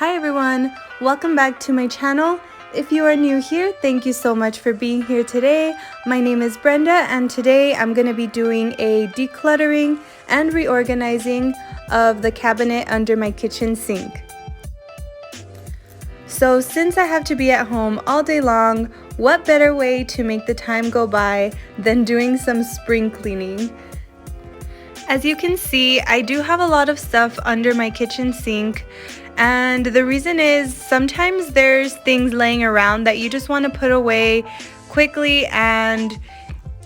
Hi everyone, welcome back to my channel. If you are new here, thank you so much for being here today. My name is Brenda and today I'm going to be doing a decluttering and reorganizing of the cabinet under my kitchen sink. So since I have to be at home all day long, what better way to make the time go by than doing some spring cleaning? As you can see, I do have a lot of stuff under my kitchen sink. And the reason is sometimes there's things laying around that you just want to put away quickly and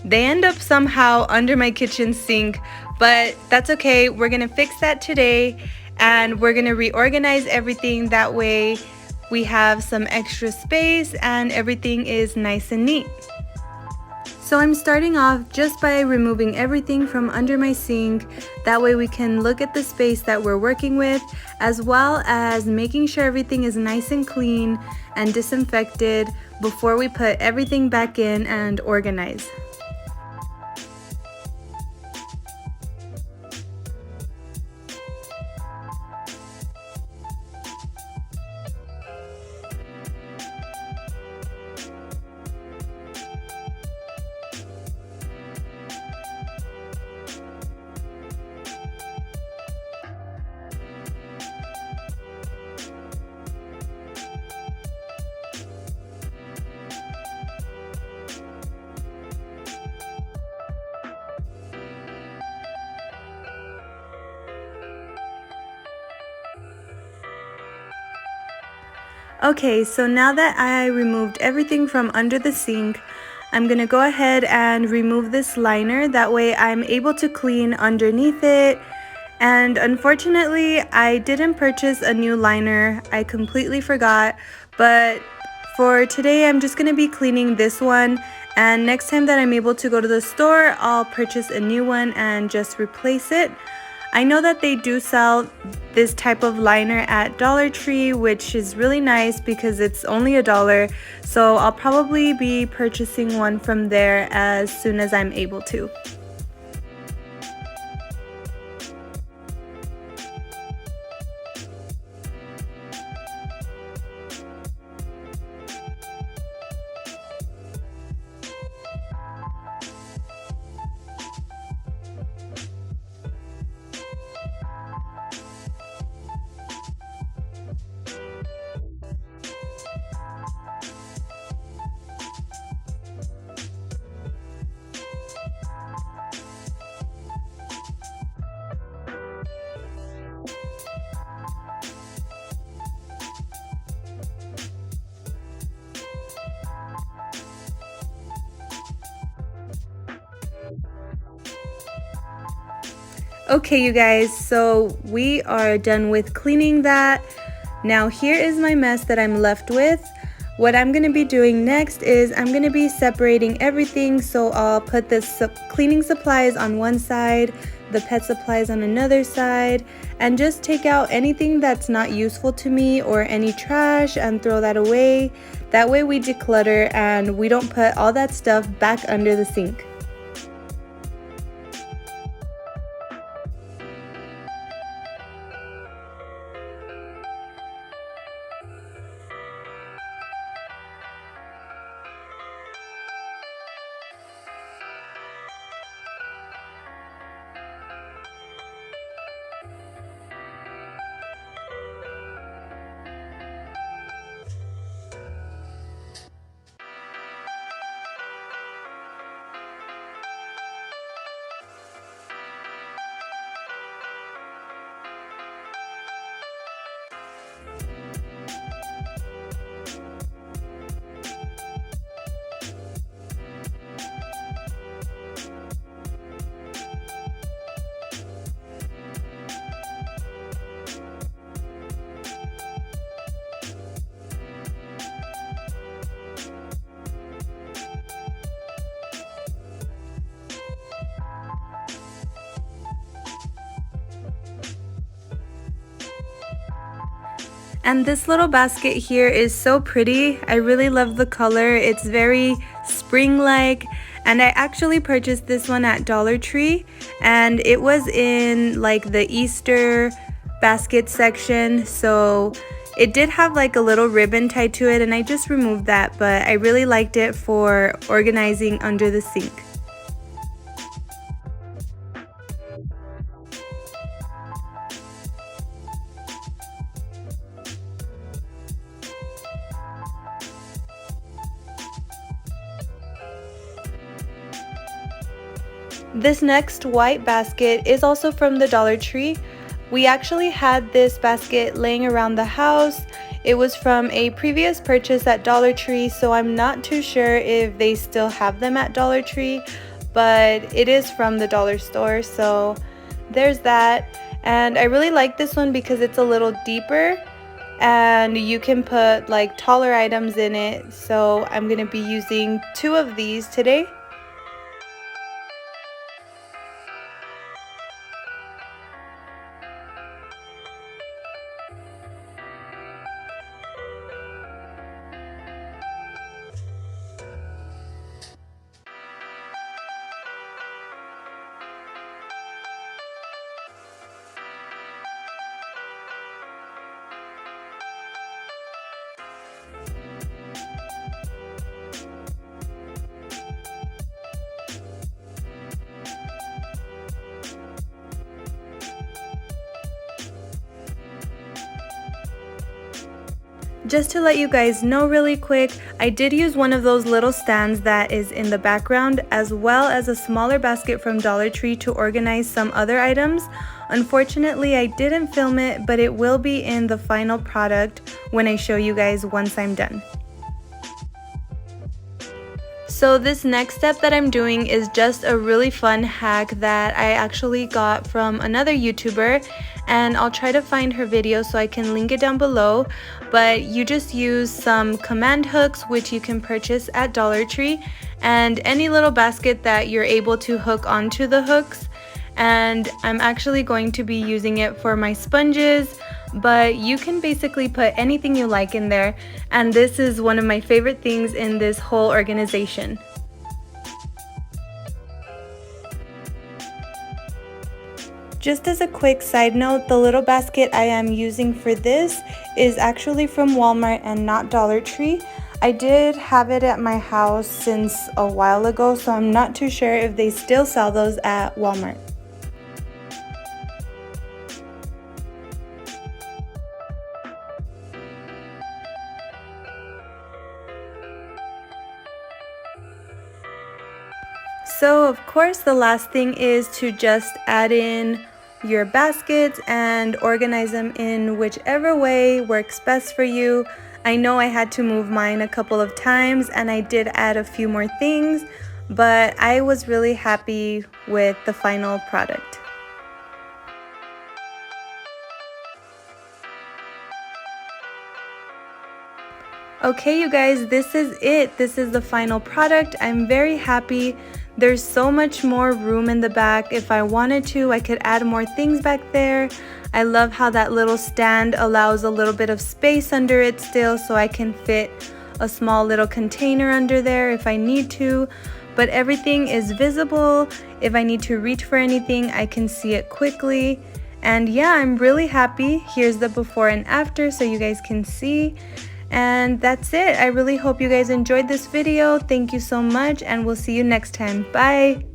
they end up somehow under my kitchen sink, but that's okay. We're going to fix that today and we're going to reorganize everything. That way we have some extra space and everything is nice and neat. So I'm starting off just by removing everything from under my sink. That way we can look at the space that we're working with, as well as making sure everything is nice and clean and disinfected before we put everything back in and organize. Okay, so now that I removed everything from under the sink, I'm going to go ahead and remove this liner. That way I'm able to clean underneath it. And unfortunately, I didn't purchase a new liner. I completely forgot. But for today, I'm just going to be cleaning this one. And next time that I'm able to go to the store, I'll purchase a new one and just replace it. I know that they do sell this type of liner at Dollar Tree, which is really nice because it's only $1. So I'll probably be purchasing one from there as soon as I'm able to. Okay, you guys, so we are done with cleaning that. Now here is my mess that I'm left with. What I'm going to be doing next is I'm going to be separating everything. So I'll put the cleaning supplies on one side, the pet supplies on another side, and just take out anything that's not useful to me or any trash and throw that away. That way we declutter and we don't put all that stuff back under the sink. And this little basket here is so pretty. I really love the color. It's very spring-like. And I actually purchased this one at Dollar Tree. And it was in like the Easter basket section. So It did have like a little ribbon tied to it and I just removed that, but I really liked it for organizing under the sink. This next white basket is also from the Dollar Tree. We actually had this basket laying around the house. It was from a previous purchase at Dollar Tree, so I'm not too sure if they still have them at Dollar Tree, but it is from the dollar store, so there's that. And I really like this one because it's a little deeper and you can put like taller items in it, so I'm gonna be using 2 of these today. Just to let you guys know really quick, I did use one of those little stands that is in the background, as well as a smaller basket from Dollar Tree to organize some other items. Unfortunately, I didn't film it, but it will be in the final product when I show you guys once I'm done. So this next step that I'm doing is just a really fun hack that I actually got from another YouTuber, and I'll try to find her video so I can link it down below. But you just use some command hooks, which you can purchase at Dollar Tree, and any little basket that you're able to hook onto the hooks. And I'm actually going to be using it for my sponges, but you can basically put anything you like in there, and this is one of my favorite things in this whole organization. Just as a quick side note, the little basket I am using for this is actually from Walmart and not Dollar Tree. I did have it at my house since a while ago, so I'm not too sure if they still sell those at Walmart. So of course the last thing is to just add in your baskets and organize them in whichever way works best for you. I know I had to move mine a couple of times and I did add a few more things, but I was really happy with the final product. Okay, you guys, this is it. This is the final product. I'm very happy. There's so much more room in the back. If I wanted to, I could add more things back there. I love how that little stand allows a little bit of space under it still, so I can fit a small little container under there if I need to. But everything is visible. If I need to reach for anything, I can see it quickly. And yeah, I'm really happy. Here's the before and after so you guys can see. And that's it. I really hope you guys enjoyed this video. Thank you so much, and we'll see you next time. Bye!